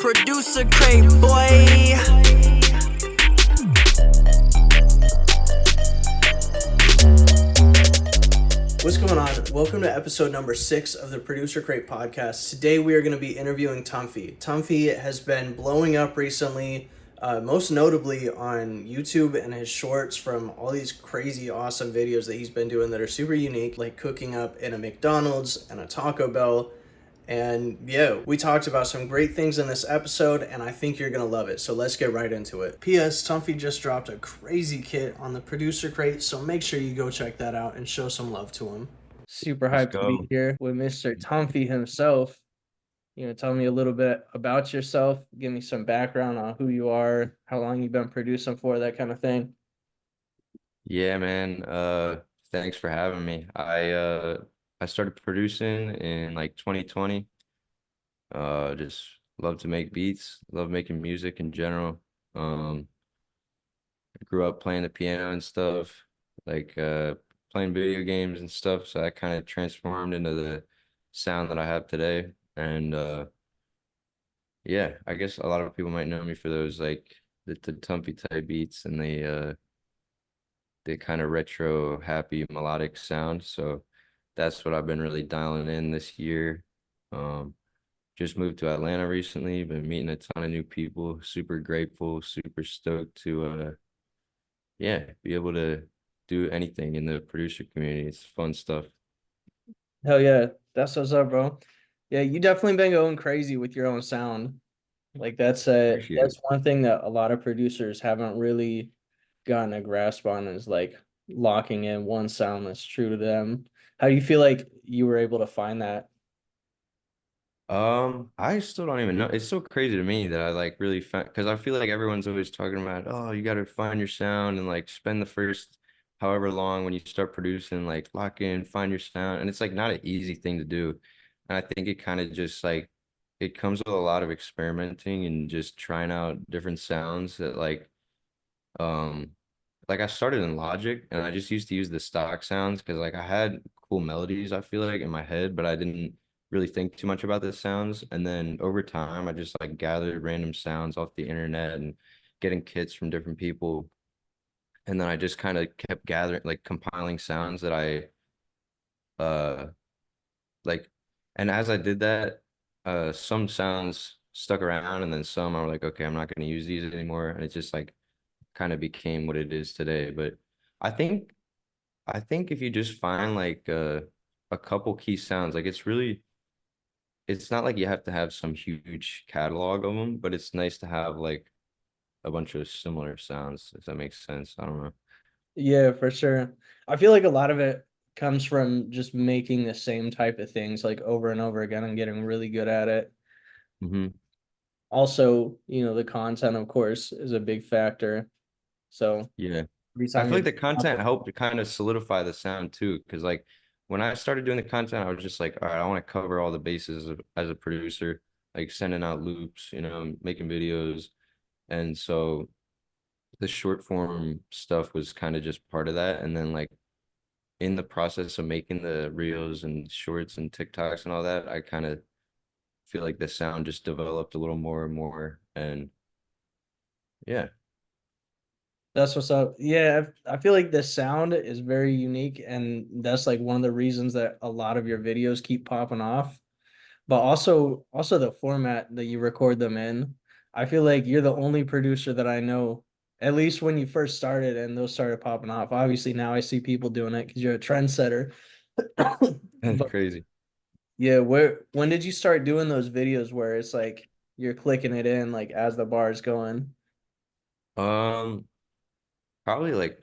Producer crate boy. What's going on? Welcome to episode number 6 of the Producer Crate podcast. Today we are going to be interviewing Tumfy. Tumfy has been blowing up recently, most notably on YouTube and his shorts from all these crazy awesome videos that he's been doing that are super unique, like cooking up in a McDonald's and a Taco Bell. And yeah, we talked about some great things in this episode, and I think you're going to love it. So let's get right into it. P.S. Tumfy just dropped a crazy kit on the Producer Crate, so make sure you go check that out and show some love to him. Super Let's hyped to be go. here with Mr. Tumfy himself. Tell me a little bit about yourself. Give me some background on who you are, how long you've been producing for, that kind of thing. Yeah, man. Thanks for having me. I started producing in like 2020. Just love to make beats, love making music in general. I grew up playing the piano and stuff, like playing video games and stuff, so that kind of transformed into the sound that I have today. And yeah, I guess a lot of people might know me for those like the Tumpy type beats and the kind of retro, happy, melodic sound. So that's what I've been really dialing in this year. Um, just moved to Atlanta recently, been meeting a ton of new people, super grateful, super stoked to yeah, be able to do anything in the producer community. It's fun stuff. Hell yeah, that's what's up, bro. Yeah, you definitely been going crazy with your own sound. Like Appreciate it. that's one thing that a lot of producers haven't really gotten a grasp on is like locking in one sound that's true to them. How do you feel like you were able to find that? I still don't even know. It's so crazy to me that I like really found because I feel like everyone's always talking about, oh, you got to find your sound and like spend the first however long when you start producing, like lock in, find your sound. And it's like not an easy thing to do. And I think it kind of just like it comes with a lot of experimenting and just trying out different sounds that um like I started in Logic and I just used to use the stock sounds because like I had cool melodies, I feel like in my head, but I didn't really think too much about the sounds. And then over time, I just like gathered random sounds off the internet and getting kits from different people. And then I just kind of kept gathering, like compiling sounds that I uh like. And as I did that, some sounds stuck around, and then some I was like, okay, I'm not going to use these anymore. And it just like kind of became what it is today. But I think I think if you just find like a couple key sounds, like it's not like you have to have some huge catalog of them, but it's nice to have like a bunch of similar sounds, if that makes sense. I don't know. Yeah, for sure. I feel like a lot of it comes from just making the same type of things like over and over again and getting really good at it. Hmm. Also, the content, of course, is a big factor. So Yeah. every I time feel you're like the content helped to kind of solidify the sound too, because like when I started doing the content, I was just like, all right, I want to cover all the bases as a producer, like sending out loops, making videos. And so the short form stuff was kind of just part of that. And then like in the process of making the reels and shorts and TikToks and all that, I kind of feel like the sound just developed a little more and more. And yeah. That's what's up. Yeah, I feel like the sound is very unique, and that's like one of the reasons that a lot of your videos keep popping off. But also the format that you record them in. I feel like you're the only producer that I know, at least when you first started and those started popping off. Obviously now I see people doing it because you're a trendsetter. That's But crazy. yeah, when did you start doing those videos where it's like you're clicking it in like as the bar is going? Um, Probably like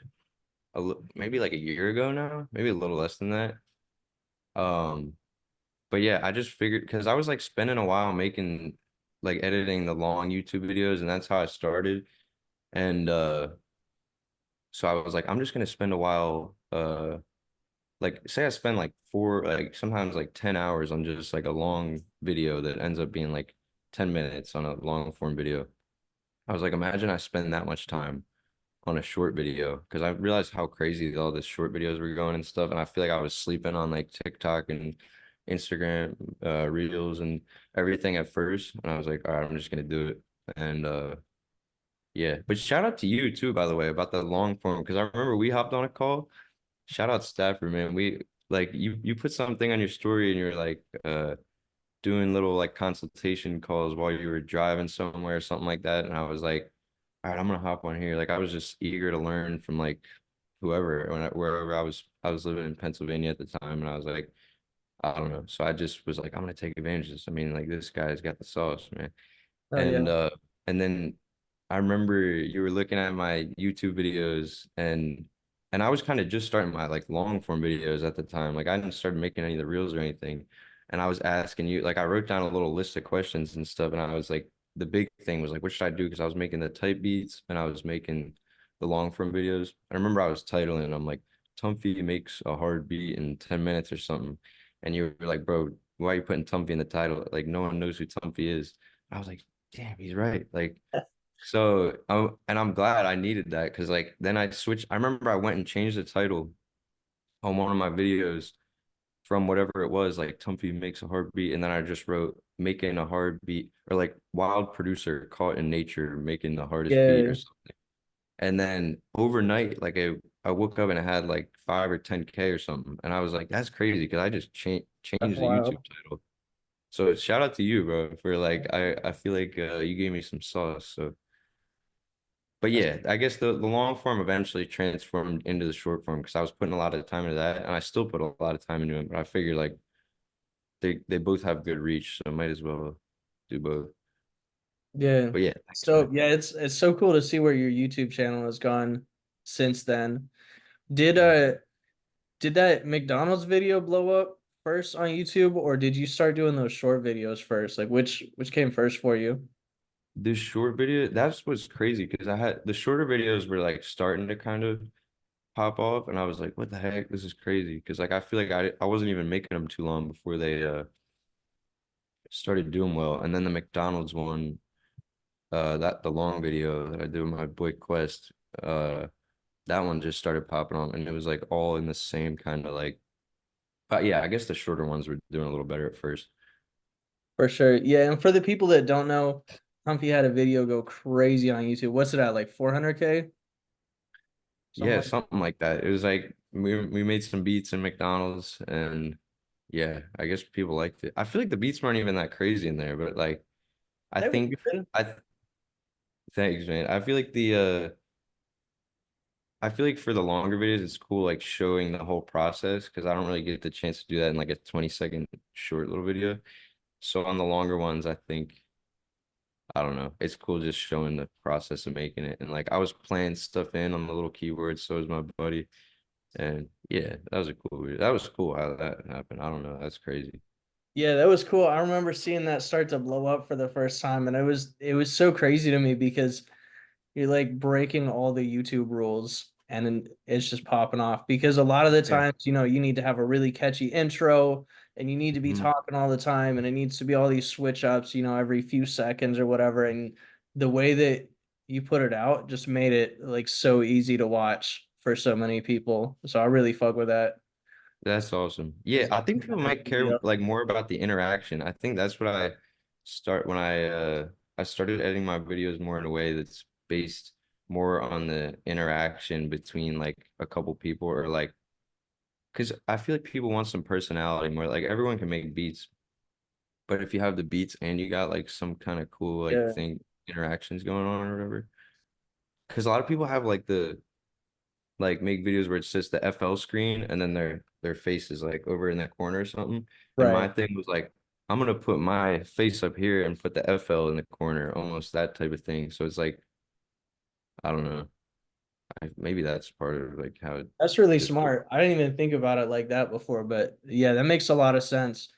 maybe like a year ago now, maybe a little less than that. Um, but yeah, I just figured because I was like spending a while making like editing the long YouTube videos, and that's how I started. And so I was like, I'm just gonna spend a while, like say I spend like like sometimes like 10 hours on just like a long video that ends up being like 10 minutes on a long form video. I was like, imagine I spend that much time on a short video because I realized how crazy all the short videos were going and stuff. And I feel like I was sleeping on like TikTok and Instagram reels and everything at first, and I was like, all right, I'm just gonna do it. And yeah, but shout out to you too, by the way, about the long form because I remember we hopped on a call. Shout out Stafford, man. We like you put something on your story and you're like doing little like consultation calls while you were driving somewhere or something like that. And I was like, all right, I'm gonna hop on here. Like I was just eager to learn from like whoever wherever I was living in Pennsylvania at the time, and I was like, I don't know. So I just was like, I'm gonna take advantage of this. I mean, like this guy's got the sauce, man. Oh And yeah. then I remember you were looking at my YouTube videos and I was kind of just starting my like long form videos at the time. Like I didn't start making any of the reels or anything. And I was asking you, like I wrote down a little list of questions and stuff, and I was like, the big thing was like, what should I do? Because I was making the type beats and I was making the long form videos. I remember I was titling, I'm like, Tumfy makes a hard beat in 10 minutes or something. And you were like, bro, why are you putting Tumfy in the title? Like no one knows who Tumfy is. I was like, damn, he's right. Like, so, and I'm glad I needed that because, like, then I switched. I remember I went and changed the title on one of my videos from whatever it was, like Tumfy makes a hard beat, and then I just wrote making a hard beat or like wild producer caught in nature making the hardest beat or Yeah, something. And then overnight, like I woke up and it had like 5 or 10K or something, and I was like, that's crazy because I just that's changed the YouTube wild. title. So shout out to you, bro, for like I feel like you gave me some sauce. So, but That's, yeah, I guess the long form eventually transformed into the short form because I was putting a lot of time into that, and I still put a lot of time into it. But I figured like they both have good reach, so I might as well do both. yeah. But yeah, thanks, So man. yeah, it's so cool to see where your YouTube channel has gone since then. Did Yeah. uh did that McDonald's video blow up first on YouTube, or did you start doing those short videos first? Like which came first for you? This short video, that's what's crazy because I had the shorter videos were like starting to kind of pop off, and I was like, what the heck? This is crazy because like I feel like I wasn't even making them too long before they started doing well. And then the McDonald's one, that the long video that I did with my boy Quest, that one just started popping on, and it was like all in the same kind of like. But yeah, I guess the shorter ones were doing a little better at first. For sure. Yeah, and for the people that don't know, Humpy had a video go crazy on YouTube. What's it at? Like 400K? Something Yeah, like that. something like that. It was like we made some beats in McDonald's, and yeah, I guess people liked it. I feel like the beats weren't even that crazy in there, but like I They were think good. I thanks, man. I feel like for the longer videos, it's cool like showing the whole process because I don't really get the chance to do that in like a 20-second short little video. So on the longer ones, I think I don't know. It's cool just showing the process of making it. And like I was playing stuff in on the little keyboards, so was my buddy. And yeah, that was a cool video. That was cool how that happened. I don't know. That's crazy. Yeah, that was cool. I remember seeing that start to blow up for the first time, and it was so crazy to me because you're like breaking all the YouTube rules and then it's just popping off because a lot of the Yeah. times, you need to have a really catchy intro and you need to be Mhm. talking all the time and it needs to be all these switch ups, every few seconds or whatever. And the way that you put it out just made it like so easy to watch for so many people. So I really fuck with that. That's awesome. Yeah, I think people might care Video. like more about the interaction. I think that's what I start when I started editing my videos more in a way that's based more on the interaction between like a couple people or like because I feel like people want some personality more. Like everyone can make beats, but if you have the beats and you got like some kind of cool like Yeah. thing interactions going on or whatever. Because a lot of people have like the like make videos where it's just the FL screen and then their face is like over in that corner or something. And my Right. thing was like, I'm gonna put my face up here and put the FL in the corner, almost that type of thing. So it's like, I don't know. Maybe that's part of like how it That's really just smart. I didn't even think about it like that before, but yeah, that makes a lot of sense.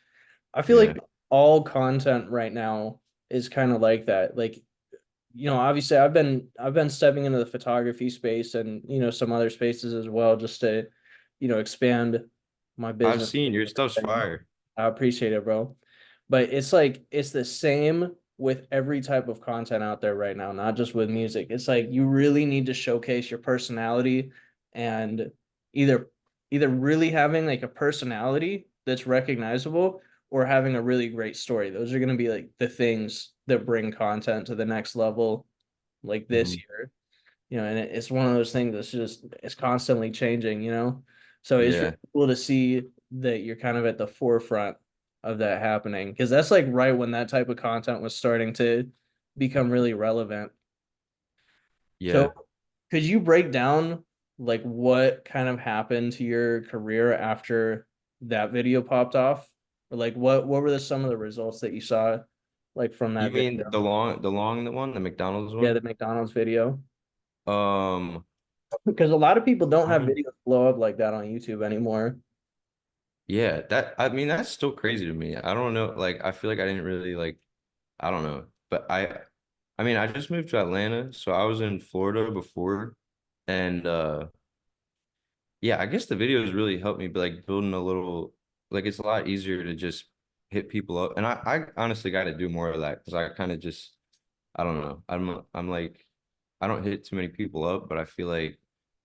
I feel yeah. like all content right now is kind of like that. Like, obviously I've been stepping into the photography space and, some other spaces as well just to, expand my I've business. seen your stuff's fire. I appreciate it, bro. But it's like it's the same with every type of content out there right now, not just with music. It's like you really need to showcase your personality and either either really having like a personality that's recognizable or having a really great story. Those are going to be like the things that bring content to the next level like this Hmm. year. And it's one of those things that's just it's constantly changing. So it's really Yeah. cool to see that you're kind of at the forefront of that happening because that's like right when that type of content was starting to become really relevant. So Yeah. could you break down like what kind of happened to your career after that video popped off? Or like what were some of the results that you saw like from You that mean video? the long one, the McDonald's Yeah, the one? McDonald's video. Um, Because a lot of people don't I have mean, videos blow up like that on YouTube anymore. yeah, I mean that's still crazy to me. I don't know, like I feel like I didn't really like I don't know. But I mean I just moved to Atlanta, so I was in Florida before and yeah, I guess the videos really helped me be like building a little like it's a lot easier to just hit people up. And I honestly got to do more of that because I kind of just I don't know. I'm like I don't hit too many people up, but I feel like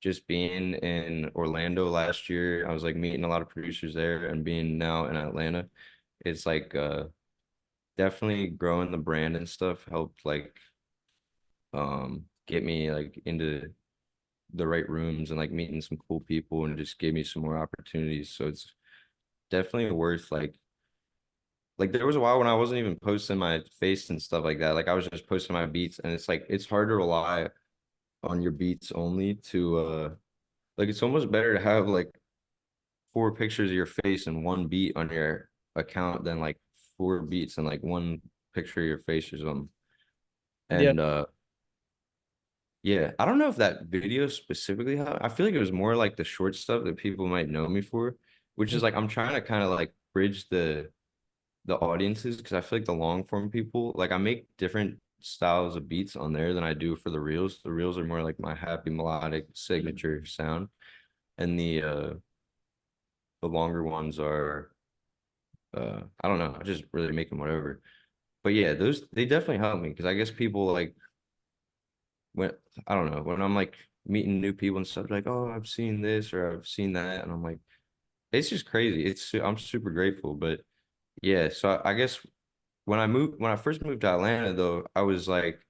just being in Orlando last year, I was like meeting a lot of producers there and being now in Atlanta, it's like definitely growing the brand and stuff helped like get me like into the right rooms and like meeting some cool people and just gave me some more opportunities. So it's definitely worth like there was a while when I wasn't even posting my face and stuff like that. Like I was just posting my beats and it's like it's hard to rely on your beats only to like it's almost better to have like four pictures of your face and one beat on your account than like four beats and like one picture of your face or something. Yeah. And yeah, I don't know if that video specifically how I feel like it was more like the short stuff that people might know me for, which is like I'm trying to kind of like bridge the audiences because I feel like the long form people like I make different styles of beats on there than I do for the reels. The reels are more like my happy melodic signature sound, and the longer ones are I don't know, I just really make them whatever. But yeah, those they definitely help me because I guess people like when I don't know when I'm like meeting new people and stuff like oh I've seen this or I've seen that and I'm like it's just crazy. I'm super grateful, but yeah. So I guess when I first moved to Atlanta though I was like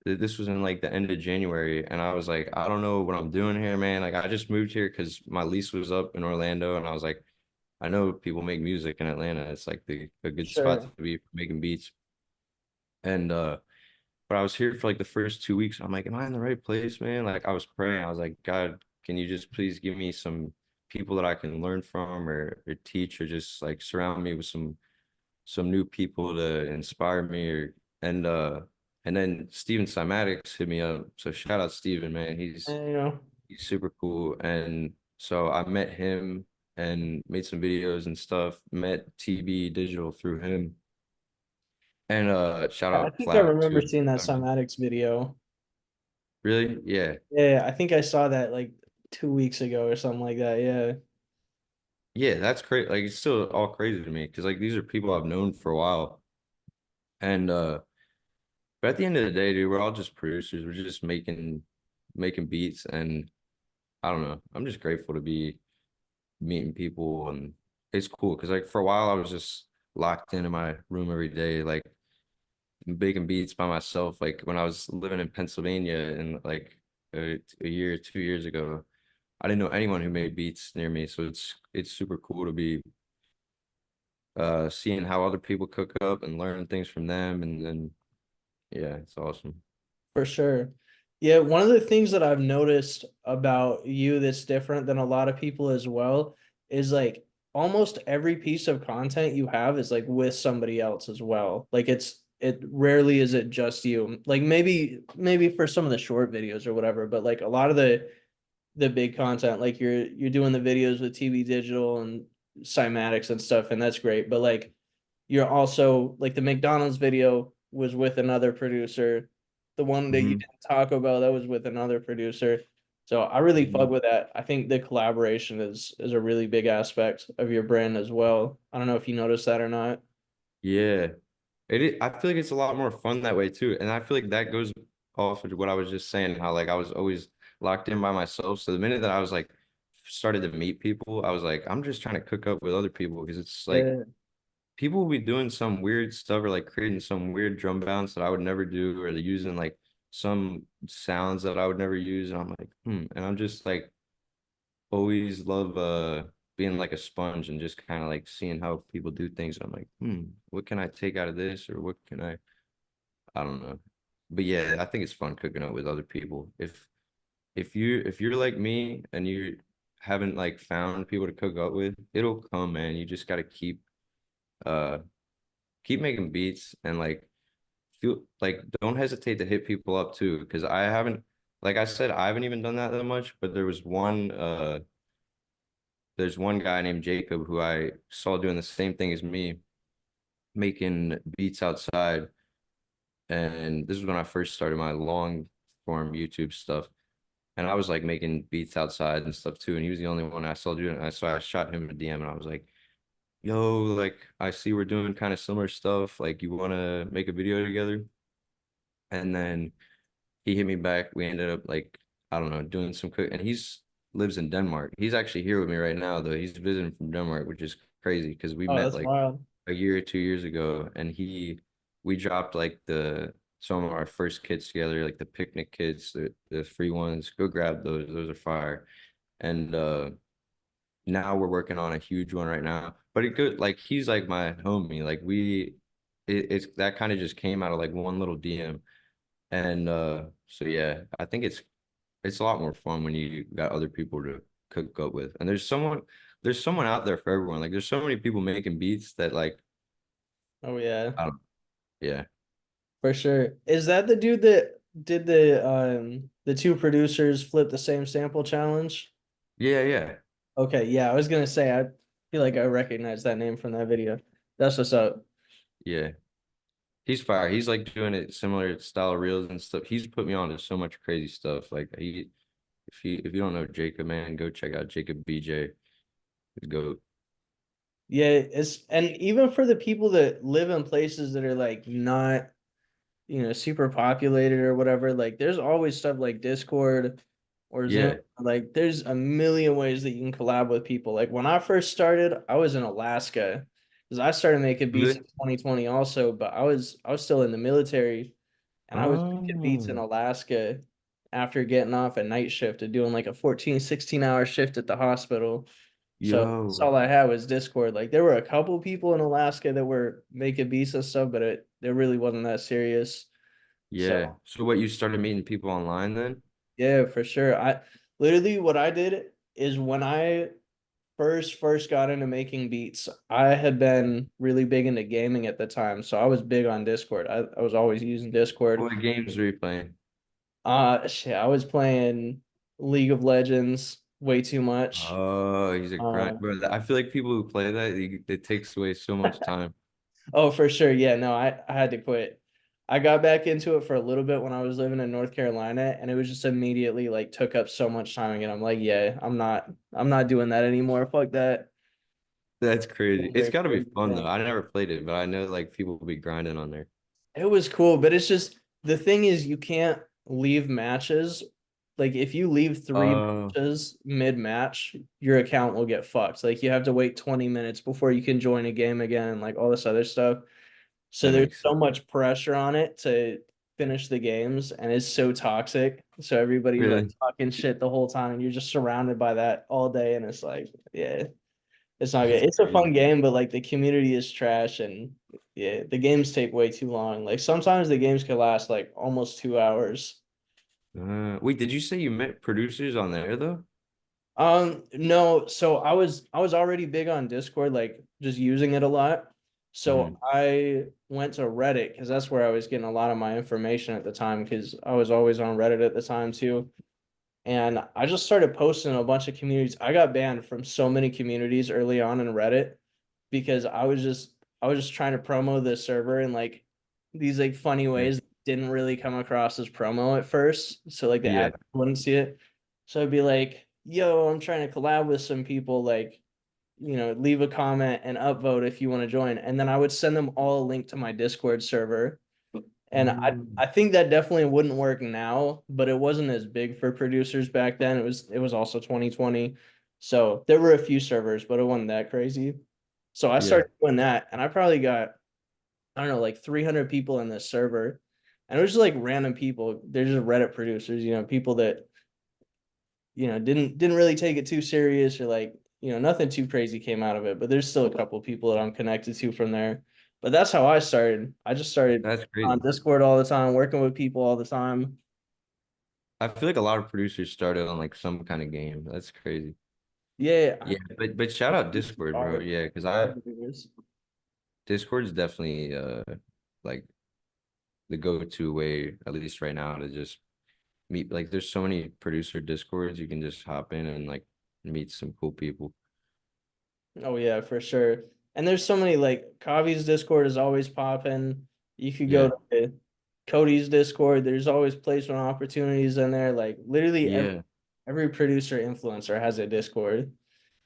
this was in like the end of January and I was like I don't know what I'm doing here, man. Like I just moved here because my lease was up in Orlando and I was like I know people make music in Atlanta. It's like a good spot Sure. to be making beats. And but I was here for like the first 2 weeks. I'm like, am I in the right place, man? Like I was praying. I was like, God, can you just please give me some people that I can learn from or teach or just like surround me with some new people to inspire me or and uh and then Steven Cymatics hit me up. So shout out Steven, man. And, you know, He's super cool. And so I met him and made some videos and stuff. Met TB Digital through him. And shout I out think I Flat remember too. seeing that Cymatics video. Really? Yeah. Yeah, I think I saw that like 2 weeks ago or something like that. Yeah, Yeah, that's crazy. Like it's still all crazy to me because like these are people I've known for a while. And but at the end of the day, dude, we're all just producers. We're just making beats and I don't know. I'm just grateful to be meeting people and it's cool because like for a while I was just locked into my room every day, like making beats by myself. Like when I was living in Pennsylvania and like a year, 2 years ago, I didn't know anyone who made beats near me. So it's super cool to be seeing how other people cook up and learning things from them. And then yeah, it's awesome. for sure. Yeah, one of the things that I've noticed about you that's different than a lot of people as well is like almost every piece of content you have is like with somebody else as well. Like it rarely is it just you. Like maybe for some of the short videos or whatever, but like a lot of the big content. Like you're doing the videos with TV Digital and Cymatics and stuff, and that's great. But like you're also like the McDonald's video was with another producer. The one that you Hmm. did Taco Bell that was with another producer. So I really Hmm. fuck with that. I think the collaboration is a really big aspect of your brand as well. I don't know if you noticed that or not. Yeah. I feel like it's a lot more fun that way too. And I feel like that goes off of what I was just saying, how like I was always locked in by myself. So the minute that I was like started to meet people, I was like, I'm just trying to cook up with other people because it's like Yeah. people will be doing some weird stuff or like creating some weird drum bounce that I would never do, or they're using like some sounds that I would never use. And I'm like, and I'm just like always love being like a sponge and just kind of like seeing how people do things. I'm like, what can I take out of this, or what can I don't know. But yeah, I think it's fun cooking up with other people. If you're like me and you haven't like found people to cook up with, it'll come, man. You just gotta uh keep making beats and like feel like don't hesitate to hit people up too. Because I haven't, like I said, I haven't even done that much, but there's one guy named Jacob who I saw doing the same thing as me, making beats outside. And this is when I first started my long form YouTube stuff. And I was like making beats outside and stuff too. And he was the only one I saw doing it. So I shot him a DM and I was like, yo, like I see we're doing kind of similar stuff. Like you want to make a video together? And then he hit me back. We ended up like, I don't know, doing some cook. And he's lives in Denmark. He's actually here with me right now, though. He's visiting from Denmark, which is crazy because we Oh, met that's like wild. a year or 2 years ago. And we dropped like some of our first kits together, like the picnic kits, the free ones. Go grab those. Those are fire. And now we're working on a huge one right now. But it could like he's like my homie. Like it's that kind of just came out of like one little DM. And so yeah, I think it's a lot more fun when you got other people to cook up with. And there's someone out there for everyone. Like there's so many people making beats that like Oh yeah, I don't yeah. for sure. Is that the dude that did the two producers flip the same sample challenge? Yeah, yeah. Okay, yeah, I was gonna say I feel like I recognize that name from that video. That's what's up. Yeah. He's fire. He's like doing it similar style reels and stuff. He's put me on to so much crazy stuff. Like if you don't know Jacob, man, go check out Jacob BJ. Go. Yeah, it's and even for the people that live in places that are like not, super populated or whatever, like there's always stuff like Discord or Zoom. Yeah. Like there's a million ways that you can collab with people. Like when I first started, I was in Alaska because I started making beats in Really? 2020 also, but I was still in the military and I was making beats in Oh, Alaska after getting off a night shift and doing like a 14, 16-hour shift at the hospital. So that's yo. all I had was Discord. Like there were a couple people in Alaska that were making beats and stuff, but it really wasn't that serious. Yeah. So So what, you started meeting people online then? yeah, for sure. I literally what I did is when I first got into making beats, I had been really big into gaming at the time. So I was big on Discord. I was always using Discord. What games were you playing? Shit, I was playing League of Legends way too much. Oh, he's a grind, Um, bro. I feel like people who play that, it takes away so much time. oh, for sure. Yeah, no, I had to quit. I got back into it for a little bit when I was living in North Carolina, and it was just immediately like took up so much time again. I'm like, yeah, I'm not doing that anymore. Fuck that. That's crazy. It's Very got to be crazy fun though. thing. I never played it, but I know like people will be grinding on there. It was cool, but it's just the thing is you can't leave matches. Like if you leave three Oh, matches mid-match, your account will get fucked. Like you have to wait 20 minutes before you can join a game again and like all this other stuff. So that there's makes so sense. much pressure on it to finish the games and it's so toxic. So everybody's like Really? talking shit the whole time and you're just surrounded by that all day and it's like, yeah, it's not good. That's It's a fun crazy. game, but like the community is trash and yeah, the games take way too long. Like sometimes the games could last like almost 2 hours. Wait, did you say you met producers on there though? No, so I was already big on Discord, like just using it a lot. So Hmm. I went to Reddit because that's where I was getting a lot of my information at the time because I was always on Reddit at the time too. And I just started posting in a bunch of communities. I got banned from so many communities early on in Reddit because I was just trying to promo the server in like these like funny Yeah. ways that didn't really come across as promo at first. So like the Yeah. ad wouldn't see it. So I'd be like, yo, I'm trying to collab with some people, like, leave a comment and upvote if you want to join. And then I would send them all a link to my Discord server. And I, Mm. I think that definitely wouldn't work now, but it wasn't as big for producers back then. It was also 2020. So there were a few servers, but it wasn't that crazy. So I Yeah, started doing that, and I probably got, I don't know, like 300 people in this server. And it was just like random people. They're just Reddit producers, people that, didn't really take it too serious, or like, nothing too crazy came out of it. But there's still a couple people that I'm connected to from there. But that's how I started. I just started that's on crazy. Discord all the time, working with people all the time. I feel like a lot of producers started on like some kind of game. That's crazy. Yeah, Yeah, but shout out Discord, bro. solid. Yeah, because I Discord's definitely like the go-to way, at least right now, to just meet. Like, there's so many producer Discords you can just hop in and like meet some cool people. Oh yeah, for sure. And there's so many, like Kavi's Discord is always popping. You could go Yeah, to Cody's Discord. There's always placement opportunities in there. Like literally yeah, every producer influencer has a Discord.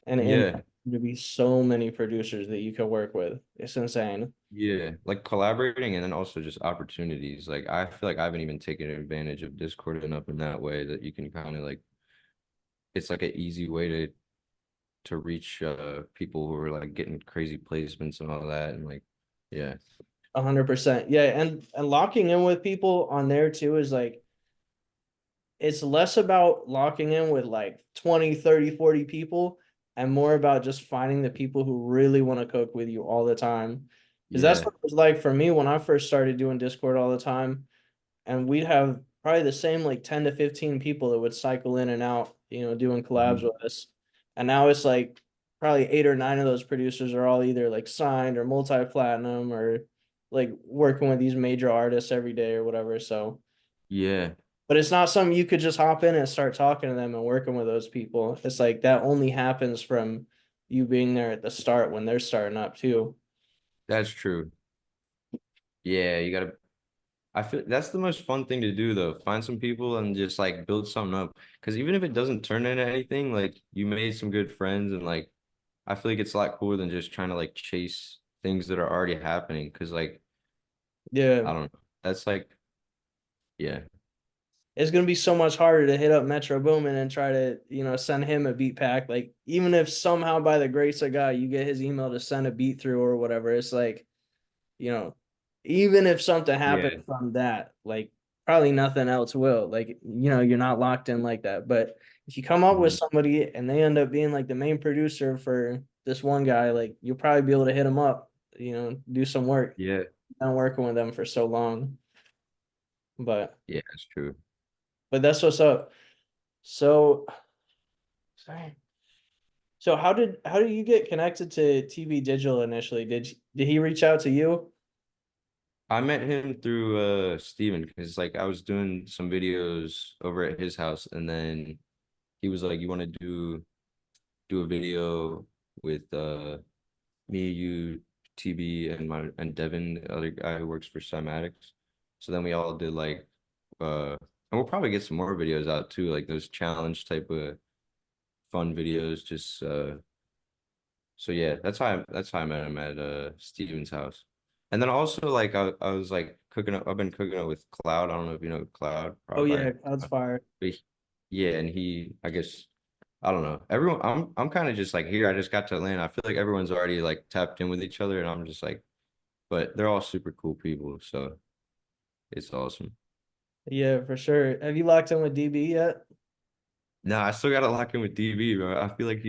And yeah, to be so many producers that you can work with. It's insane. yeah. Like collaborating and then also just opportunities. Like I feel like I haven't even taken advantage of Discord enough in that way that you can kind of like it's like an easy way to reach people who are like getting crazy placements and all that and like yeah. 100%. Yeah, and locking in with people on there too is like, it's less about locking in with like 20, 30, 40 people, and more about just finding the people who really want to cook with you all the time. Because that's Yeah. what it was like for me when I first started doing Discord all the time. And we'd have probably the same like 10 to 15 people that would cycle in and out, doing collabs Mhm. with us. And now it's like probably 8 or 9 of those producers are all either like signed or multi-platinum, or like working with these major artists every day or whatever. So, Yeah. but it's not something you could just hop in and start talking to them and working with those people. It's like that only happens from you being there at the start when they're starting up too. That's true. Yeah, you gotta I feel that's the most fun thing to do though. Find some people and just like build something up. Because even if it doesn't turn into anything, like you made some good friends and like I feel like it's a lot cooler than just trying to like chase things that are already happening. Because like Yeah. I don't know. That's like yeah. It's gonna be so much harder to hit up Metro Boomin and try to, send him a beat pack. Like, even if somehow by the grace of God you get his email to send a beat through or whatever, it's like, you know, even if something Yeah. happened from that, like probably nothing else will. Like, you're not locked in like that. But if you come up with Mhm. somebody and they end up being like the main producer for this one guy, like you'll probably be able to hit him up, do some work. Yeah. Been working with them for so long. But Yeah, that's true. that's what's up. So sorry. So how did you get connected to TV Digital initially? Did he reach out to you? I met him through Steven because like I was doing some videos over at his house and then he was like, you want to do a video with me, you, TB, and my and Devin, the other guy who works for Cymatics. So then we all did like and we'll probably get some more videos out too, like those challenge type of fun videos. Just so yeah, that's how I met him at Steven's house. And then also like I was like cooking up I've been cooking up with Cloud. I don't know if you know Cloud, Oh probably yeah, Cloud's fire. but yeah, and he I guess I don't know. Everyone I'm kind of just like here. I just got to Atlanta. I feel like everyone's already like tapped in with each other, and I'm just like, but they're all super cool people, so it's awesome. Yeah, for sure. Have you locked in with DB yet? No, I still gotta lock in with DB, bro. I feel like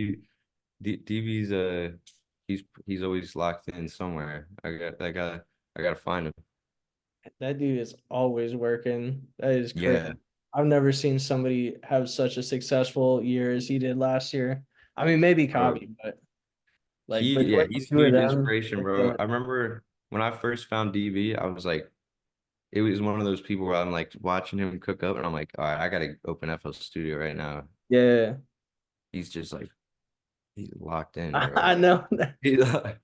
DB's he's always locked in somewhere. I gotta find him. That dude is always working. That is crazy. Yeah, I've never seen somebody have such a successful year as he did last year. I mean, maybe bro. Copy, but like between Yeah, the he's two of huge them, inspiration, they're bro. killing I remember when I first found DB, I was like, it was one of those people where I'm like watching him cook up, and I'm like, all right, I gotta open FL Studio right now. it. Yeah. He's just like he's locked in, bro. I know. He, The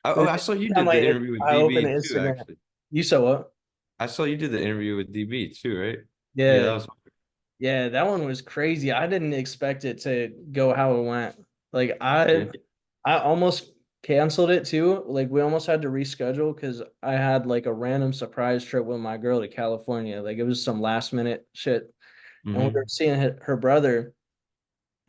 I saw you time did the interview with I open DB too, Instagram, actually. you saw what? I saw you did the interview with DB too, right? Yeah, that Yeah. was Yeah, that one was crazy. I didn't expect it to go how it went. Like yeah. I almost canceled it too. Like we almost had to reschedule because I had like a random surprise trip with my girl to California. Like it was some last minute shit. And we were Hmm. seeing her brother,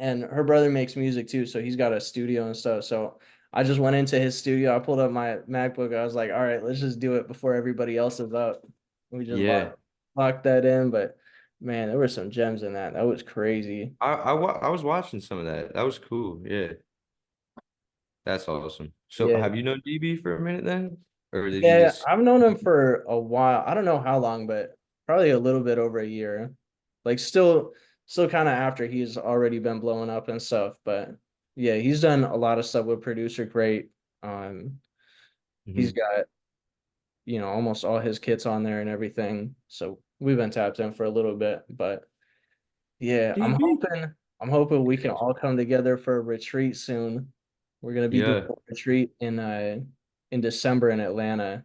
and her brother makes music too, so he's got a studio and stuff. So I just went into his studio. I pulled up my MacBook. I was like, all right, let's just do it before everybody else is up. We just Yeah. locked that in. But man, there were some gems in that. That was crazy. I was watching some of that. That was cool. Yeah. That's awesome. So Yeah. have you known DB for a minute then? Or did you Yeah, just I've known him for a while. I don't know how long, but probably a little bit over a year. Like still kind of after he's already been blowing up and stuff. But yeah, he's done a lot of stuff with producer great. Um, he's Mhm. got, almost all his kits on there and everything. So we've been tapped in for a little bit. But yeah, I'm DB? hoping I'm hoping we can all come together for a retreat soon. We're gonna be doing Yeah. a retreat in December in Atlanta.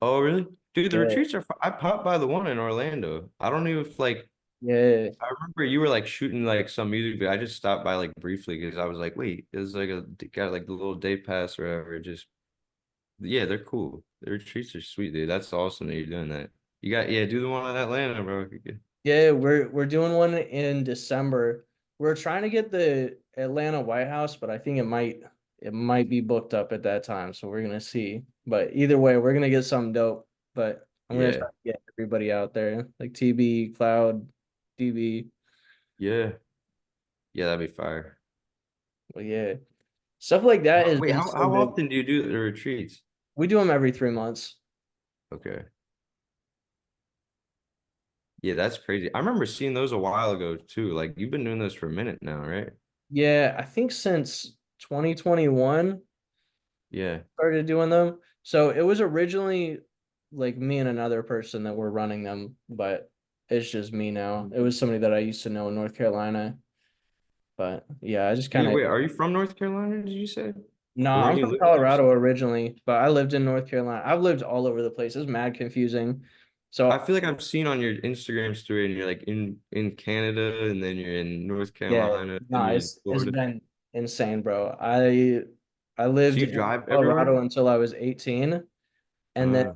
Oh, really? Dude, the Yeah. retreats are I popped by the one in Orlando. I don't know if like Yeah. I remember you were like shooting like some music, but I just stopped by like briefly because I was like, wait, there's like a got like the little day pass or whatever. Just yeah, they're cool. The retreats are sweet, dude. That's awesome that you're doing that. You got yeah, do the one in Atlanta, bro. Yeah, we're doing one in December. We're trying to get the Atlanta White House, but I think it might be booked up at that time, so we're gonna see. But either way, we're gonna get something dope. But I'm gonna Yeah, try to get everybody out there, like TB, Cloud, DB. yeah, yeah, that'd be fire. Well, yeah, stuff like that has Wait, been so how good. often do you do the retreats? We do them every 3 months. Okay. Yeah, that's crazy. I remember seeing those a while ago too. Like you've been doing those for a minute now, right? Yeah, I think since 2021 Yeah. started doing them. So it was originally like me and another person that were running them, but it's just me now. It was somebody that I used to know in North Carolina, but yeah, I just kind of Wait, are you from North Carolina, did you say? no, Or I'm weren't you from living there? Colorado originally, but I lived in North Carolina. I've lived all over the place. It's mad confusing. I So feel like I've seen on your Instagram story and you're like in Canada and then you're in North yeah, Carolina and no, you're in it's Florida. been insane, bro. I lived So you in drive Colorado everywhere? until I was 18, and then Uh,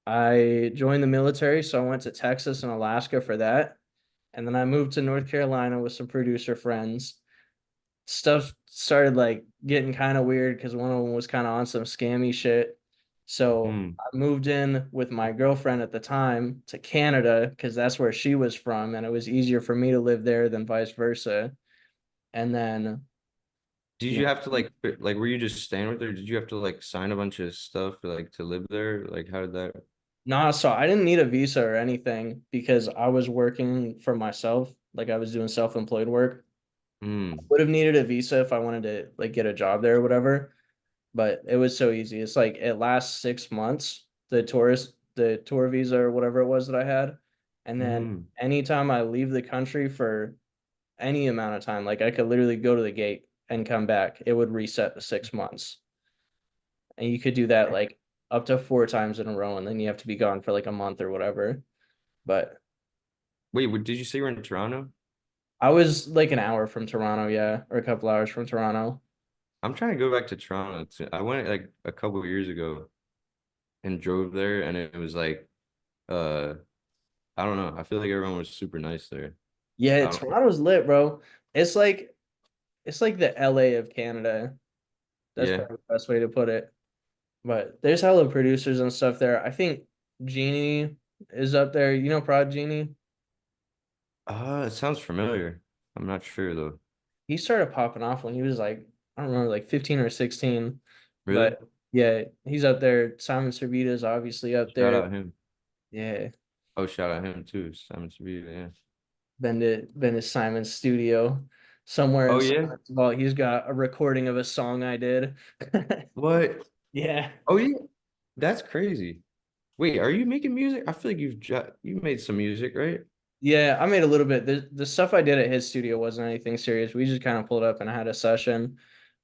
I joined the military, so I went to Texas and Alaska for that. And then I moved to North Carolina with some producer friends. Stuff started like getting kind of weird because one of them was kind of on some scammy shit. So hmm. I moved in with my girlfriend at the time to Canada because that's where she was from, and it was easier for me to live there than vice versa. And then, Did you you have to know, like were you just staying with her? Did you have to like sign a bunch of stuff like to live there? Like how did that? nah, so I didn't need a visa or anything because I was working for myself, like I was doing self-employed work. Hmm. Would have needed a visa if I wanted to like get a job there or whatever, but it was so easy. It's like it lasts 6 months, the tour visa or whatever it was that I had. And then Hmm. anytime I leave the country for any amount of time, like I could literally go to the gate and come back, it would reset the 6 months. And you could do that like up to 4 times in a row, and then you have to be gone for like a month or whatever. But Wait, did you say you were in Toronto? I was like an hour from Toronto, yeah, or a couple hours from Toronto. I'm trying to go back to Toronto. I went like a couple of years ago and drove there and it was like uh I don't know. I feel like everyone was super nice there. Yeah, I don't Toronto's lit, bro. It's like it's like the LA of Canada. That's yeah. probably the best way to put it. But there's hella producers and stuff there. I think Genie is up there. You know Prod Genie? It sounds familiar. I'm not sure though. He started popping off when he was like, I don't remember, like 15 or 16. Really? But yeah, he's up there. Simon Servita's obviously up Shout there. out him. Yeah. Oh, shout out him too. Simon Sevilla, yeah. Been to Simon's studio somewhere Oh in yeah? Simon's vault. He's got a recording of a song I did. What? Yeah. Oh yeah. That's crazy. Wait, are you making music? I feel like you made some music, right? Yeah, I made a little bit. The stuff I did at his studio wasn't anything serious. We just kind of pulled up and had a session.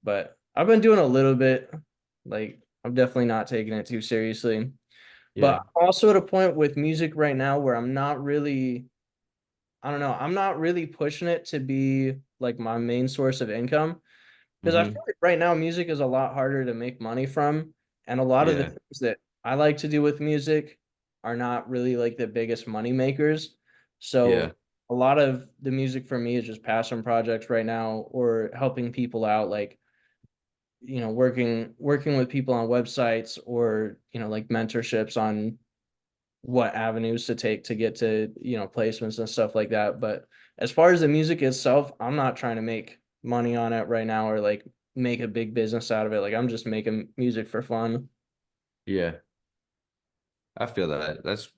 But I've been doing a little bit. Like, I'm definitely not taking it too seriously. Yeah. But I'm also at a point with music right now where I'm not really, I don't know, I'm not really pushing it to be like my main source of income. Because I Mm-hmm. feel like right now music is a lot harder to make money from. And a lot of the Yeah. things that I like to do with music are not really like the biggest money makers. Yeah. So a lot of the music for me is just passion projects right now, or helping people out, like, working with people on websites, or like mentorships on what avenues to take to get to placements and stuff like that. But as far as the music itself, I'm not trying to make money on it right now, or like make a big business out of it. Like, I'm just making music for fun. Yeah, I feel that. That's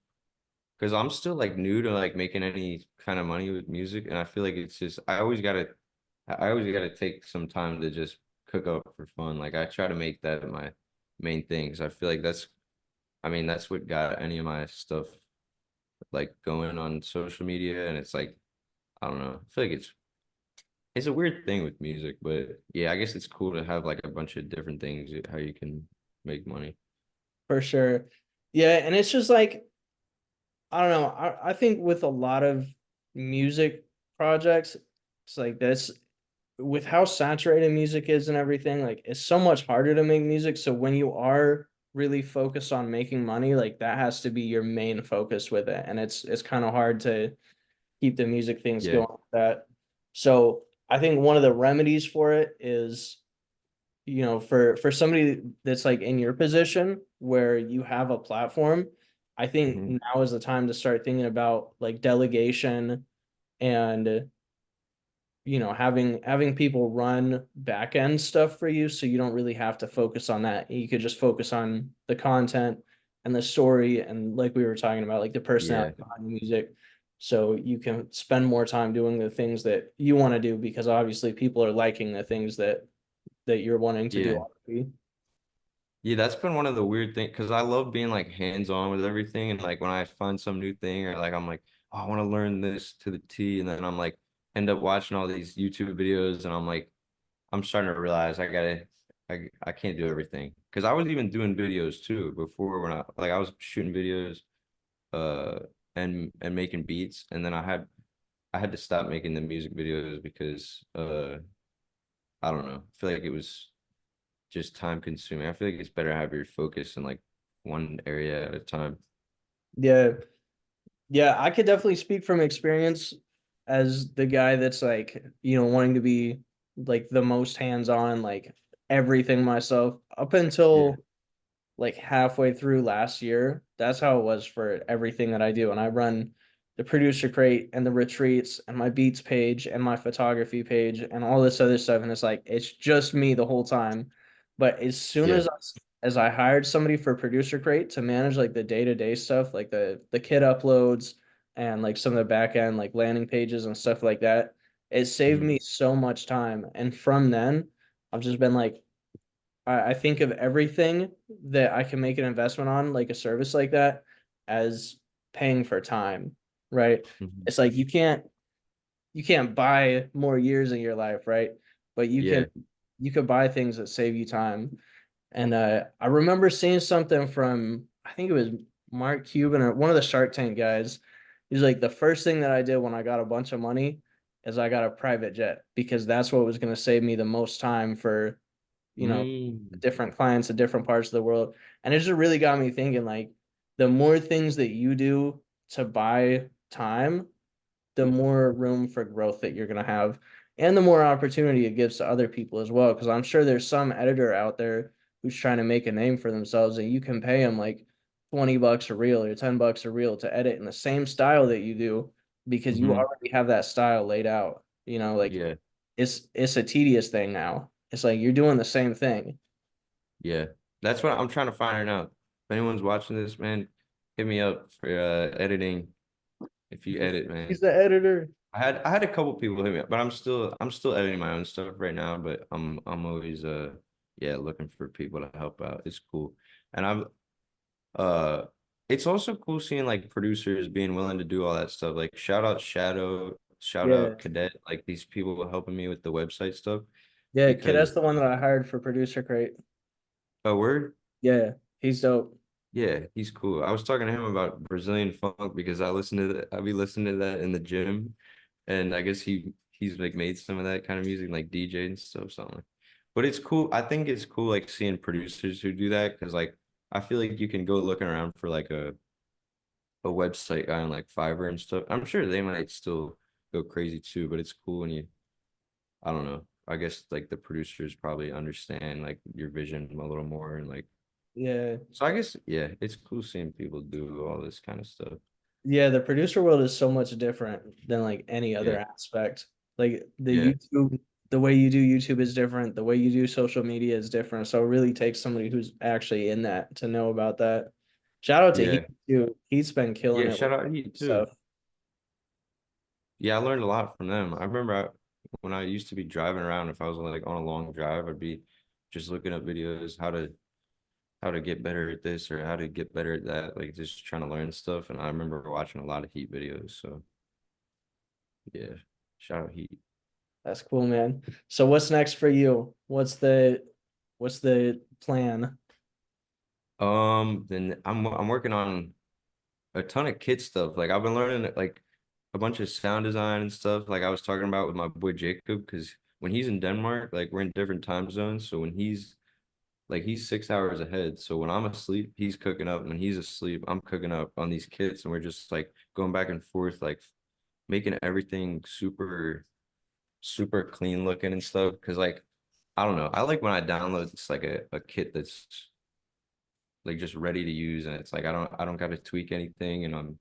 because I'm still like new to like making any kind of money with music, and I feel like it's just I always gotta take some time to just cook up for fun. Like I try to make that my main thing, because I feel like that's what got any of my stuff like going on social media, and it's like I don't know. I feel like it's a weird thing with music, but yeah, I guess it's cool to have like a bunch of different things how you can make money. For sure. Yeah, and it's just like, I don't know. I think with a lot of music projects, it's like this, with how saturated music is and everything, like it's so much harder to make music. So when you are really focused on making money, like that has to be your main focus with it. And it's kind of hard to keep the music things Yeah. going with that. So I think one of the remedies for it is, for somebody that's like in your position where you have a platform, I think Hmm. now is the time to start thinking about like delegation, and having people run back end stuff for you, so you don't really have to focus on that. You could just focus on the content and the story, and like we were talking about, like the Yeah. personality behind the music, so you can spend more time doing the things that you want to do, because obviously people are liking the things that you're wanting to do Yeah. already. Yeah, that's been one of the weird things because I love being like hands-on with everything. And like when I find some new thing or like I'm like, oh, I want to learn this to the T. And then I'm like, end up watching all these YouTube videos and I'm like, I'm starting to realize I can't do everything. Because I was even doing videos too before when I was shooting videos uh and making beats. And then I had to stop making the music videos because I don't know. I feel like it was just time consuming. I feel like it's better to have your focus in like one area at a time. Yeah. Yeah, I could definitely speak from experience as the guy that's like, wanting to be like the most hands-on, like everything myself, up Yeah. until like halfway through last year. That's how it was for everything that I do. And I run the producer crate and the retreats and my beats page and my photography page and all this other stuff. And it's like it's just me the whole time. But as soon Yeah. as I hired somebody for producer crate to manage like the day-to-day stuff, like the kit uploads and like some of the back end like landing pages and stuff like that, it saved Mhm. me so much time. And from then, I've just been like, I think of everything that I can make an investment on, like a service like that, as paying for time, right? Mhm. It's like you can't buy more years in your life, right? But Yeah. you could buy things that save you time. And I remember seeing something from, I think it was Mark Cuban or one of the Shark Tank guys. He's like, the first thing that I did when I got a bunch of money is I got a private jet, because that's what was going to save me the most time for you know, Mm. different clients in different parts of the world. And it just really got me thinking, like, the more things that you do to buy time, the more room for growth that you're going to have, and the more opportunity it gives to other people as well. Because I'm sure there's some editor out there who's trying to make a name for themselves, and you can pay them like $20 a reel or $10 a reel to edit in the same style that you do, because you Hmm. already have that style laid out. Like, Yeah. it's a tedious thing now. It's like you're doing the same thing. Yeah. That's what I'm trying to find out. If anyone's watching this, man, hit me up for editing. If you edit, man. He's the editor. I had a couple people hit me up, but I'm still editing my own stuff right now, but I'm always yeah, looking for people to help out. It's cool. And Uh, it's also cool seeing like producers being willing to do all that stuff. Like shout out Shadow, shout Yeah. out Cadet, like these people helping me with the website stuff. Yeah, kid, Because that's the one that I hired for producer crate. oh word, Yeah, he's dope. yeah, he's cool. I was talking to him about Brazilian funk because I listen to that. I be listening to that in the gym, and I guess he's like made some of that kind of music, like DJ and stuff, something. But it's cool. I think it's cool like seeing producers who do that because like I feel like you can go looking around for like a website guy on like Fiverr and stuff. I'm sure they might still go crazy too, but it's cool when you, I don't know. I guess like the producers probably understand like your vision a little more and like Yeah. so I guess yeah, it's cool seeing people do all this kind of stuff. Yeah, the producer world is so much different than like any other Yeah, aspect. Like yeah, the way you do YouTube is different. The way you do social media is different. So it really takes somebody who's actually in that to know about that. Shout out to Heath yeah, too. He's been killing yeah. it with Shout out to you too. stuff. Yeah, I learned a lot from them. I remember when I used to be driving around, if I was like on a long drive, I'd be just looking up videos how to get better at this or how to get better at that, like just trying to learn stuff. And I remember watching a lot of Heat videos. So yeah, shout out Heat. That's cool, man. So what's next for you? What's the plan? Then I'm working on a ton of kid stuff. Like I've been learning like a bunch of sound design and stuff. Like I was talking about with my boy Jacob, because when he's in Denmark, like we're in different time zones. So when he's 6 hours ahead. So when I'm asleep, he's cooking up. When he's asleep, I'm cooking up on these kits, and we're just like going back and forth, like making everything super, super clean looking and stuff. Cause like I don't know. I like when I download it's like a kit that's like just ready to use and it's like I don't gotta tweak anything and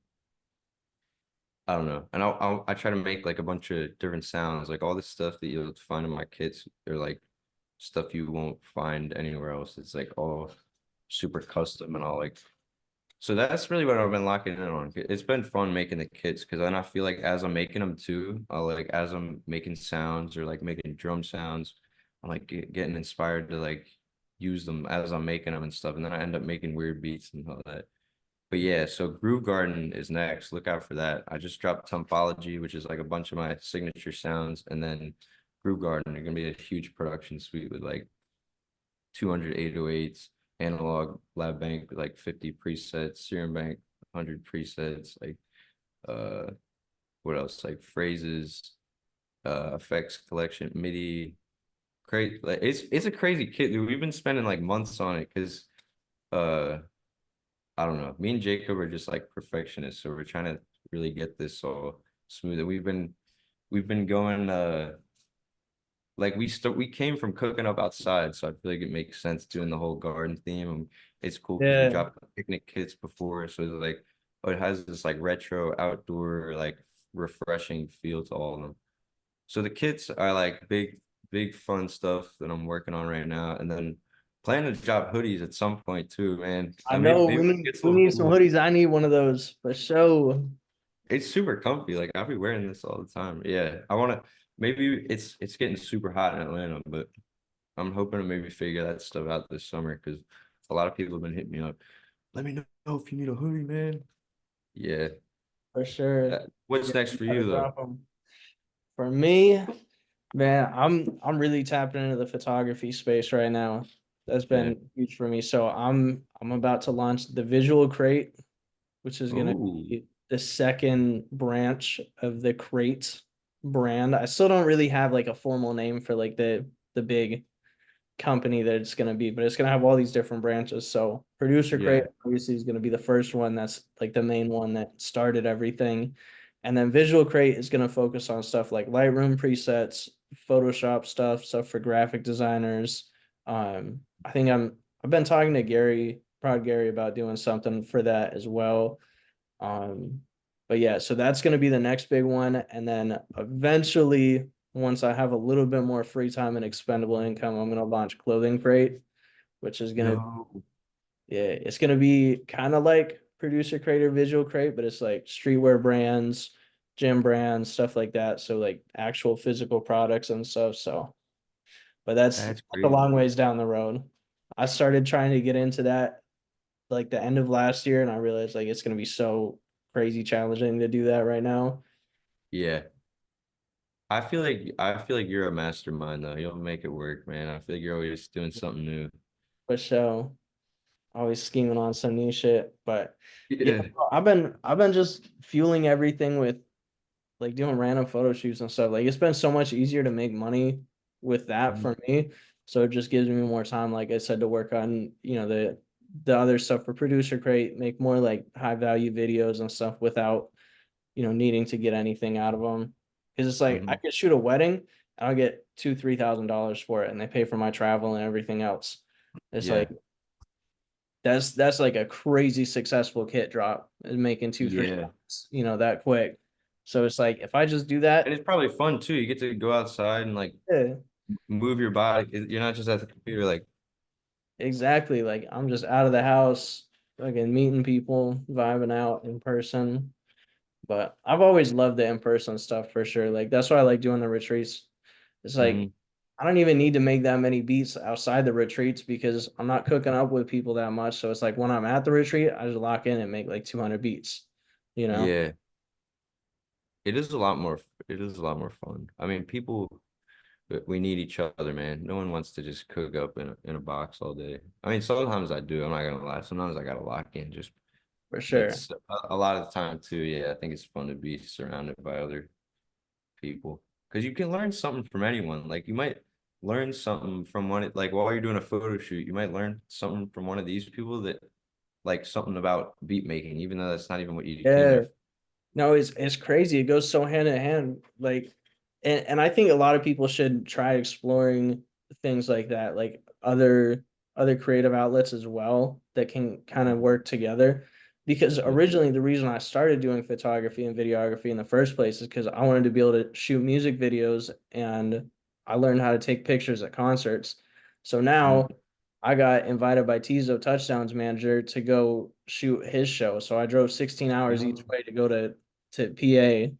I don't know. And I try to make like a bunch of different sounds. Like all this stuff that you'll find in my kits are like stuff you won't find anywhere else. It's like all super custom and all like so that's really what I've been locking in on. It's been fun making the kits because then I feel like as I'm making them too, I like as I'm making sounds or like making drum sounds, I'm like getting inspired to like use them as I'm making them and stuff. And then I end up making weird beats and all that. But yeah, so Groove Garden is next. Look out for that. I just dropped Tumfology, which is like a bunch of my signature sounds, and then Groove Garden are gonna be a huge production suite with like 200 808s, analog lab bank with like 50 presets, serum bank 100 presets, like uh what else? Like phrases, effects collection, MIDI. Crazy, like it's a crazy kit, dude. We've been spending like months on it because uh I don't know. Me and Jacob are just like perfectionists, so we're trying to really get this all smooth. And we've been going like we came from cooking up outside, so I feel like it makes sense doing the whole garden theme. And it's cool because we Yeah. dropped picnic kits before, so it's like oh, it has this like retro outdoor like refreshing feel to all of them. So the kits are like big fun stuff that I'm working on right now, and then planning to drop hoodies at some point too, man. I Maybe know maybe we can get we some need some cool. hoodies. I need one of those for sure. It's super comfy. Like I'll be wearing this all the time. Yeah, I want to. Maybe it's getting super hot in Atlanta, but I'm hoping to maybe figure that stuff out this summer because a lot of people have been hitting me up. Let me know if you need a hoodie, man. Yeah. For sure. What's Yeah, next you for gotta you though? drop them. For me, man, I'm really tapping into the photography space right now. That's Yeah. been huge for me. So I'm about to launch the Visual Crate, which is gonna Oh, be the second branch of the Crate brand. I still don't really have like a formal name for like the big company that it's going to be, but it's going to have all these different branches. So Producer Crate yeah. obviously is going to be the first one that's like the main one that started everything. And then Visual Crate is going to focus on stuff like Lightroom presets, Photoshop stuff for graphic designers. I think I've been talking to Proud Gary about doing something for that as well. Um, but yeah, so that's going to be the next big one. And then eventually, once I have a little bit more free time and expendable income, I'm going to launch Clothing Crate, which is going to, Yo. yeah, it's going to be kind of like Producer Crate or Visual Crate, but it's like streetwear brands, gym brands, stuff like that. So like actual physical products and stuff. So, but that's That's a crazy. long ways down the road. I started trying to get into that like the end of last year, and I realized like it's gonna be so crazy challenging to do that right now. Yeah. I feel like you're a mastermind though. You'll make it work, man. I feel like you're always doing something new. But so always scheming on some new shit. But yeah, Yeah. I've been just fueling everything with like doing random photo shoots and stuff. Like it's been so much easier to make money with that Mhm. for me. So it just gives me more time, like I said, to work on, the the other stuff for producer crate, make more like high value videos and stuff without, needing to get anything out of them. Because it's like I Hmm. could shoot a wedding and I'll get $2,000-3,000 for it, and they pay for my travel and everything else. It's Yeah. like that's like a crazy successful kit drop and making two, three Yeah. bucks, that quick. So it's like if I just do And that, it's probably fun too. You get to go outside and like yeah, move your body. You're not just at the computer like, exactly. Like I'm just out of the house, fucking meeting people, vibing out in person. But I've always loved the in-person stuff for sure. Like that's why I like doing the retreats. It's like mhm. I don't even need to make that many beats outside the retreats because I'm not cooking up with people that much. So it's like when I'm at the retreat, I just lock in and make like 200 beats, you know? Yeah, it is a lot more. It is a lot more fun. I mean, people, we need each other, man. No one wants to just cook up in a box all day. I mean, sometimes I do. I'm not gonna lie. Sometimes I gotta lock in just, For but sure. a lot of the time too. Yeah, I think it's fun to be surrounded by other people because you can learn something from anyone. Like you might learn something from like while you're doing a photo shoot, you might learn something from one of these people that like something about beat making, even though that's not even what you came there Yeah. for. No, it's crazy. It goes so hand in hand. Like, and I think a lot of people should try exploring things like that, like other creative outlets as well that can kind of work together. Because Yeah. originally the reason I started doing photography and videography in the first place is because I wanted to be able to shoot music videos, and I learned how to take pictures at concerts. So Mhm. now I got invited by Tizo Touchdowns manager to go shoot his show. So I drove 16 hours each Oh, way to go to PA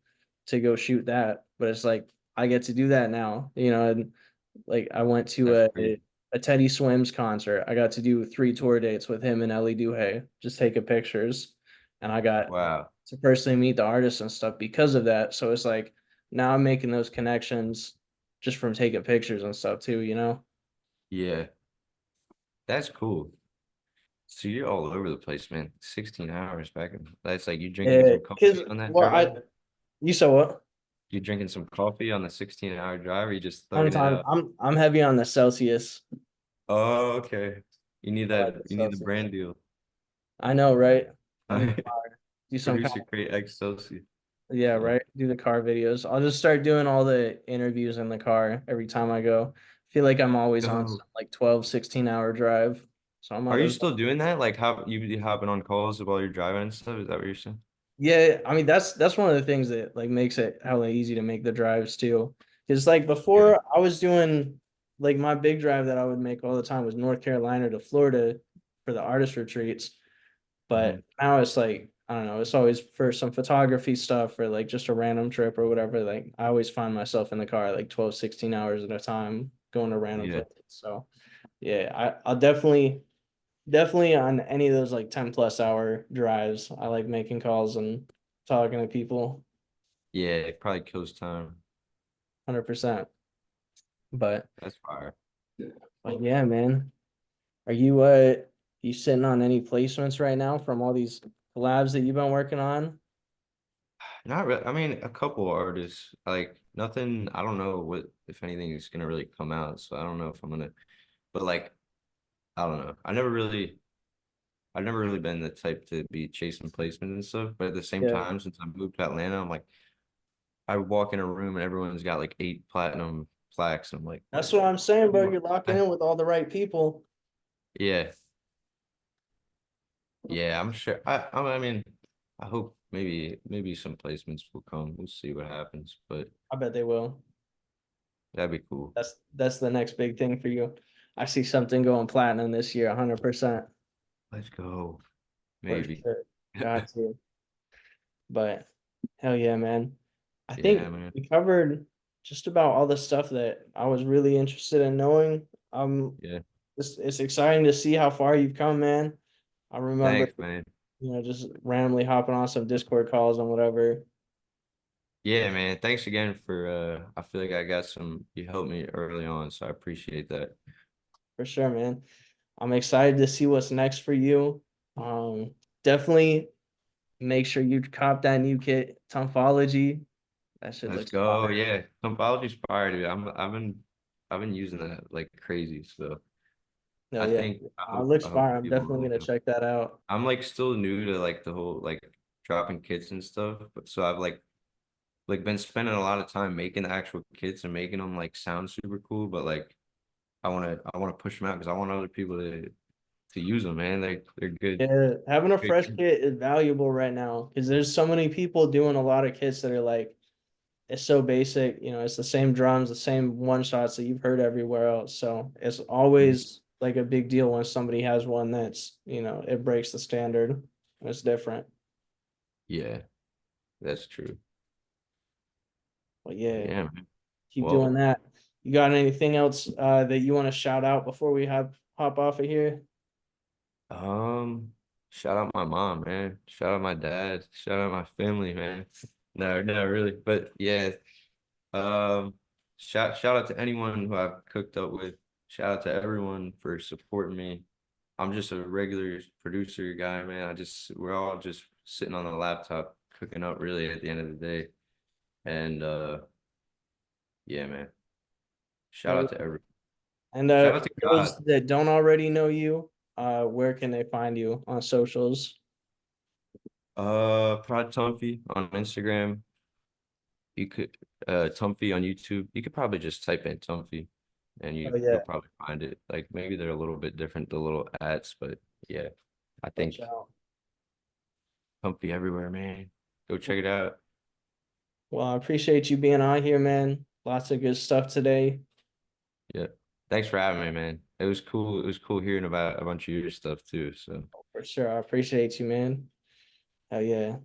to go shoot that. But it's like I get to do that now, and like I went to that's a crazy. a Teddy Swims concert. I got to do 3 tour dates with him and Ellie Duhay, just taking pictures. And I got Wow. to personally meet the artists and stuff because of that. So it's like now I'm making those connections just from taking pictures and stuff too. Yeah, that's cool. So you're all over the place, man. 16 hours back. That's like you drinking Yeah, some because coffee on that well, drive? you saw what? You drinking some coffee on the 16-hour drive, or you just thugging it Sometimes out? I'm heavy on the Celsius. Oh, okay. You need I like that. the You need the Celsius. brand deal. I know, right? I'm in the car. Do some kind Producer create X Celsius. Yeah, Yeah. right. Do the car videos. I'll just start doing all the interviews in the car every time I go. Feel like I'm always on Go. some like 12, 16 hour drive. So I'm Are you always, still doing that? Like, how you be hopping on calls while you're driving and stuff? Is that what you're saying? yeah, I mean that's one of the things that like makes it hella easy to make the drives too. Because like Yeah. before I was doing like my big drive that I would make all the time was North Carolina to Florida for the artist retreats. Hmm. But now it's like, I don't know, it's always for some photography stuff or like just a random trip or whatever. Like I always find myself in the car like 12, 16 hours at a time going to random Yeah. places. So yeah, I'll definitely on any of those like 10 plus hour drives, I like making calls and talking to people Yeah. It probably kills time. 100%. But That's fire. but yeah, man. Are you sitting on any placements right now from all these collabs that you've been working on? Not really. I mean, a couple artists, like nothing. I don't know what if anything is gonna really come out. So I don't know if I'm gonna. But like, I don't know. I've never really been the type to be chasing placements and stuff. But at the same Yeah. time, since I moved to Atlanta, I'm like, I walk in a room and everyone's got like 8 platinum plaques. And I'm like, That's what I'm saying, bro. what? You're locking in with all the right people. Yeah, yeah. I'm sure. I mean, I hope maybe some placements will come. We'll see what happens. But I bet they will. that'd be cool. That's the next big thing for you. I see something going platinum this year, 100%. Let's go. For Maybe. sure. Got to. But hell yeah, man. I Yeah, think man. we covered just about all the stuff that I was really interested in knowing. Yeah. It's exciting to see how far you've come, man. I remember, Thanks, man. just randomly hopping on some Discord calls and whatever. Yeah, man. Thanks again for I feel like I got some you helped me early on, so I appreciate that. For sure, man. I'm excited to see what's next for you. Definitely make sure you cop that new kit, Tumfology. That shit Let's looks go. fire. Yeah. Some biology's fire, dude. I've been using that like crazy, so No, I yeah, think looks I hope fire. I'm people definitely will. gonna check that out. I'm like still new to like the whole like dropping kits and stuff, but so I've like been spending a lot of time making the actual kits and making them like sound super cool, but like I want to push them out because I want other people to use them, man. They're good. Yeah, having a Good. fresh kit is valuable right now because there's so many people doing a lot of kits that are like it's so basic, it's the same drums, the same one shots that you've heard everywhere else. So it's always like a big deal when somebody has one that's, it breaks the standard. It's different. Yeah, that's true. But But yeah, yeah, man. keep doing Well, that. You got anything else that you want to shout out before we hop off of here? um, shout out my mom, man. Shout out my dad. Shout out my family, man. No, no, really. But yeah, um, shout out to anyone who I've cooked up with. Shout out to everyone for supporting me. I'm just a regular producer guy, man. We're all just sitting on the laptop cooking up really at the end of the day. And yeah, man. Shout No, out to everyone. and Shout out for to those God. that don't already know you, where can they find you on socials? Prod Tumfy on Instagram. You could Tumfy on YouTube. You could probably just type in Tumfy and Oh you'll yeah, probably find it. Like maybe they're a little bit different, the little ads, but yeah, I watch think out. Tumfy everywhere, man. Go check it out. Well, I appreciate you being on here, man. Lots of good stuff today. Yeah. Thanks for having me, man. It was cool. It was cool hearing about a bunch of your stuff too. So For sure. I appreciate you, man. Oh yeah.